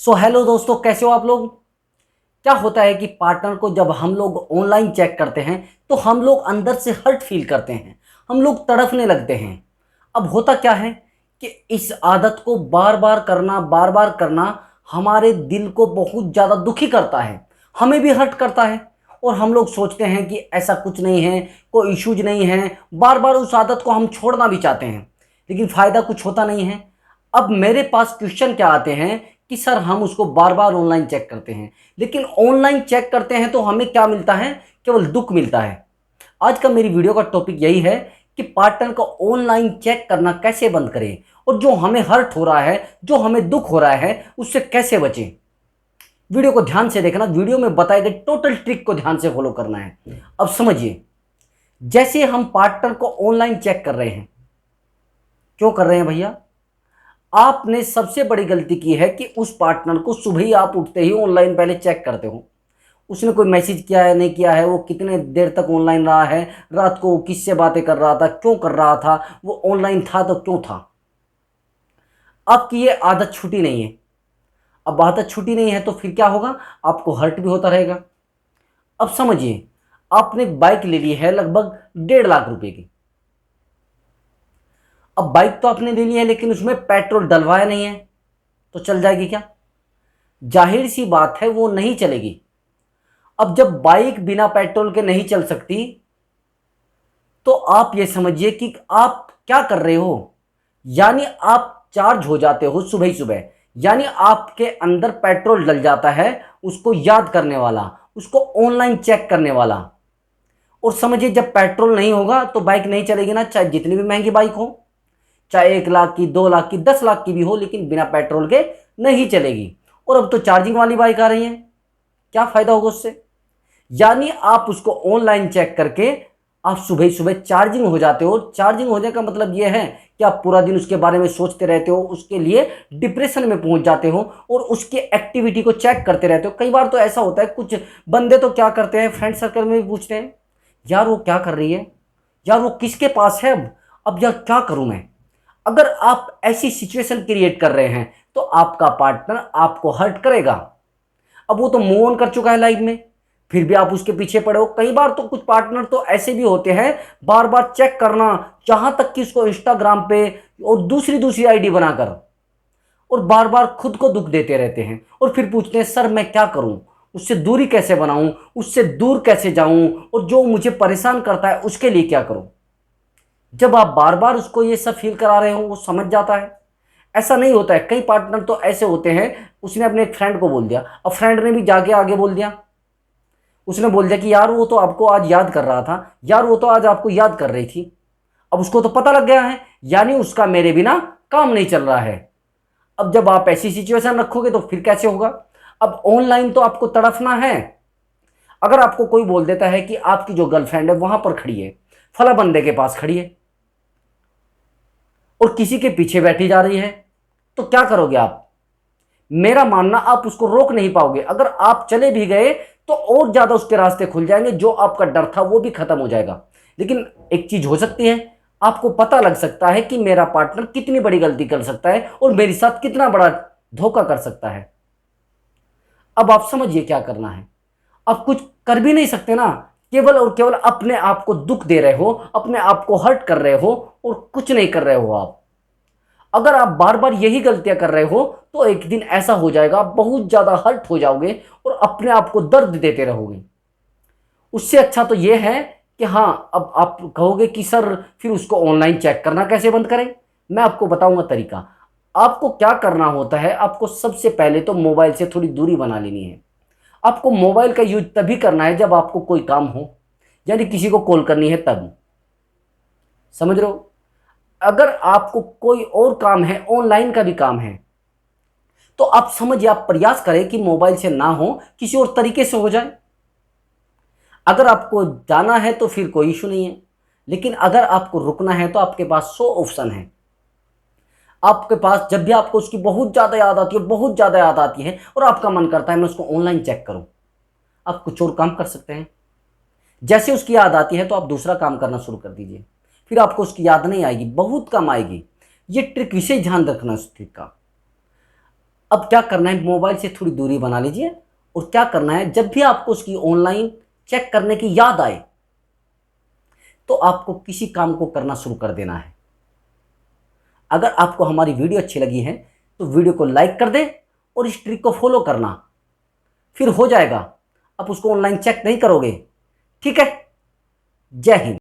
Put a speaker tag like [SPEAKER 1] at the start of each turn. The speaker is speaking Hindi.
[SPEAKER 1] सो हेलो दोस्तों, कैसे हो आप लोग। क्या होता है कि पार्टनर को जब हम लोग ऑनलाइन चेक करते हैं तो हम लोग अंदर से हर्ट फील करते हैं, हम लोग तड़पने लगते हैं। अब होता क्या है कि इस आदत को बार बार करना हमारे दिल को बहुत ज़्यादा दुखी करता है, हमें भी हर्ट करता है। और हम लोग सोचते हैं कि ऐसा कुछ नहीं है, कोई इश्यूज नहीं है, बार बार उस आदत को हम छोड़ना भी चाहते हैं, लेकिन फ़ायदा कुछ होता नहीं है। अब मेरे पास क्वेश्चन क्या आते हैं कि सर हम उसको बार बार ऑनलाइन चेक करते हैं, लेकिन ऑनलाइन चेक करते हैं तो हमें क्या मिलता है, केवल दुख मिलता है। आज का मेरी वीडियो का टॉपिक यही है कि पार्टनर को ऑनलाइन चेक करना कैसे बंद करें, और जो हमें हर्ट हो रहा है, जो हमें दुख हो रहा है, उससे कैसे बचें। वीडियो को ध्यान से देखना, वीडियो में बताए गए टोटल ट्रिक को ध्यान से फॉलो करना है। अब समझिए, जैसे हम पार्टनर को ऑनलाइन चेक कर रहे हैं, क्यों कर रहे हैं भैया? आपने सबसे बड़ी गलती की है कि उस पार्टनर को सुबह ही आप उठते ही ऑनलाइन पहले चेक करते हो। उसने कोई मैसेज किया है, नहीं किया है, वो कितने देर तक ऑनलाइन रहा है, रात को किससे बातें कर रहा था, क्यों कर रहा था, वो ऑनलाइन था तो क्यों था। आपकी ये आदत छूटी नहीं है। अब आदत छूटी नहीं है तो फिर क्या होगा, आपको हर्ट भी होता रहेगा। अब समझिए, आपने एक बाइक ले ली है लगभग 1.5 लाख रुपए की। अब बाइक तो आपने ले ली है, लेकिन उसमें पेट्रोल डलवाया नहीं है, तो चल जाएगी क्या? जाहिर सी बात है वो नहीं चलेगी। अब जब बाइक बिना पेट्रोल के नहीं चल सकती, तो आप ये समझिए कि आप क्या कर रहे हो। यानी आप चार्ज हो जाते हो सुबह ही सुबह, यानी आपके अंदर पेट्रोल डल जाता है, उसको याद करने वाला, उसको ऑनलाइन चेक करने वाला। और समझिए, जब पेट्रोल नहीं होगा तो बाइक नहीं चलेगी ना, चाहे जितनी भी महंगी बाइक हो, चाहे 1 लाख की, 2 लाख की, 10 लाख की भी हो, लेकिन बिना पेट्रोल के नहीं चलेगी। और अब तो चार्जिंग वाली बाइक आ रही है, क्या फायदा होगा उससे। यानी आप उसको ऑनलाइन चेक करके आप सुबह सुबह चार्जिंग हो जाते हो। चार्जिंग होने का मतलब यह है कि आप पूरा दिन उसके बारे में सोचते रहते हो, उसके लिए डिप्रेशन में पहुंच जाते हो, और उसकी एक्टिविटी को चेक करते रहते हो। कई बार तो ऐसा होता है, कुछ बंदे तो क्या करते हैं, फ्रेंड सर्कल में भी पूछते हैं, यार वो क्या कर रही है, यार वो किसके पास है, अब यार क्या करूं मैं। अगर आप ऐसी सिचुएशन क्रिएट कर रहे हैं तो आपका पार्टनर आपको हर्ट करेगा। अब वो तो मूव ऑन कर चुका है लाइफ में, फिर भी आप उसके पीछे पड़े हो। कई बार तो कुछ पार्टनर तो ऐसे भी होते हैं, बार बार चेक करना, जहां तक कि उसको इंस्टाग्राम पे और दूसरी दूसरी आईडी बनाकर, और बार बार खुद को दुख देते रहते हैं, और फिर पूछते हैं सर मैं क्या करूं, उससे दूरी कैसे बनाऊं, उससे दूर कैसे जाऊं, और जो मुझे परेशान करता है उसके लिए क्या करूं। जब आप बार बार उसको ये सब फील करा रहे हो, वो समझ जाता है। ऐसा नहीं होता है, कई पार्टनर तो ऐसे होते हैं, उसने अपने एक फ्रेंड को बोल दिया, अब फ्रेंड ने भी जाके आगे बोल दिया, उसने बोल दिया कि यार वो तो आपको आज याद कर रहा था, यार वो तो आज आपको याद कर रही थी। अब उसको तो पता लग गया है, यानी उसका मेरे बिना काम नहीं चल रहा है। अब जब आप ऐसी सिचुएशन रखोगे तो फिर कैसे होगा। अब ऑनलाइन तो आपको तड़फना है। अगर आपको कोई बोल देता है कि आपकी जो गर्लफ्रेंड है वहां पर खड़ी है, फला बंदे के पास खड़ी है, और किसी के पीछे बैठी जा रही है, तो क्या करोगे आप? मेरा मानना, आप उसको रोक नहीं पाओगे। अगर आप चले भी गए तो और ज्यादा उसके रास्ते खुल जाएंगे, जो आपका डर था वो भी खत्म हो जाएगा। लेकिन एक चीज हो सकती है, आपको पता लग सकता है कि मेरा पार्टनर कितनी बड़ी गलती कर सकता है और मेरे साथ कितना बड़ा धोखा कर सकता है। अब आप समझिए क्या करना है। आप कुछ कर भी नहीं सकते ना, केवल और केवल अपने आप को दुख दे रहे हो, अपने आप को हर्ट कर रहे हो, और कुछ नहीं कर रहे हो आप। अगर आप बार बार यही गलतियां कर रहे हो तो एक दिन ऐसा हो जाएगा, आप बहुत ज्यादा हर्ट हो जाओगे और अपने आप को दर्द देते रहोगे। उससे अच्छा तो यह है कि हाँ, अब आप कहोगे कि सर फिर उसको ऑनलाइन चेक करना कैसे बंद करें। मैं आपको बताऊंगा तरीका। आपको क्या करना होता है, आपको सबसे पहले तो मोबाइल से थोड़ी दूरी बना लेनी है। आपको मोबाइल का यूज तभी करना है जब आपको कोई काम हो, यानी किसी को कॉल करनी है तब। समझ रहे हो? अगर आपको कोई और काम है, ऑनलाइन का भी काम है, तो आप समझिए, आप प्रयास करें कि मोबाइल से ना हो, किसी और तरीके से हो जाए। अगर आपको जाना है तो फिर कोई इशू नहीं है, लेकिन अगर आपको रुकना है तो आपके पास 100 ऑप्शन है। आपके पास जब भी आपको उसकी बहुत ज़्यादा याद आती है, बहुत ज़्यादा याद आती है, और आपका मन करता है मैं उसको ऑनलाइन चेक करूं, आप कुछ और काम कर सकते हैं। जैसे उसकी याद आती है तो आप दूसरा काम करना शुरू कर दीजिए, फिर आपको उसकी याद नहीं आएगी, बहुत कम आएगी। ये ट्रिक, विशेष ध्यान रखना उस ट्रिक का। अब क्या करना है, मोबाइल से थोड़ी दूरी बना लीजिए और क्या करना है, जब भी आपको उसकी ऑनलाइन चेक करने की याद आए तो आपको किसी काम को करना शुरू कर देना है। अगर आपको हमारी वीडियो अच्छी लगी है तो वीडियो को लाइक कर दें और इस ट्रिक को फॉलो करना, फिर हो जाएगा। आप उसको ऑनलाइन चेक नहीं करोगे। ठीक है। जय हिंद।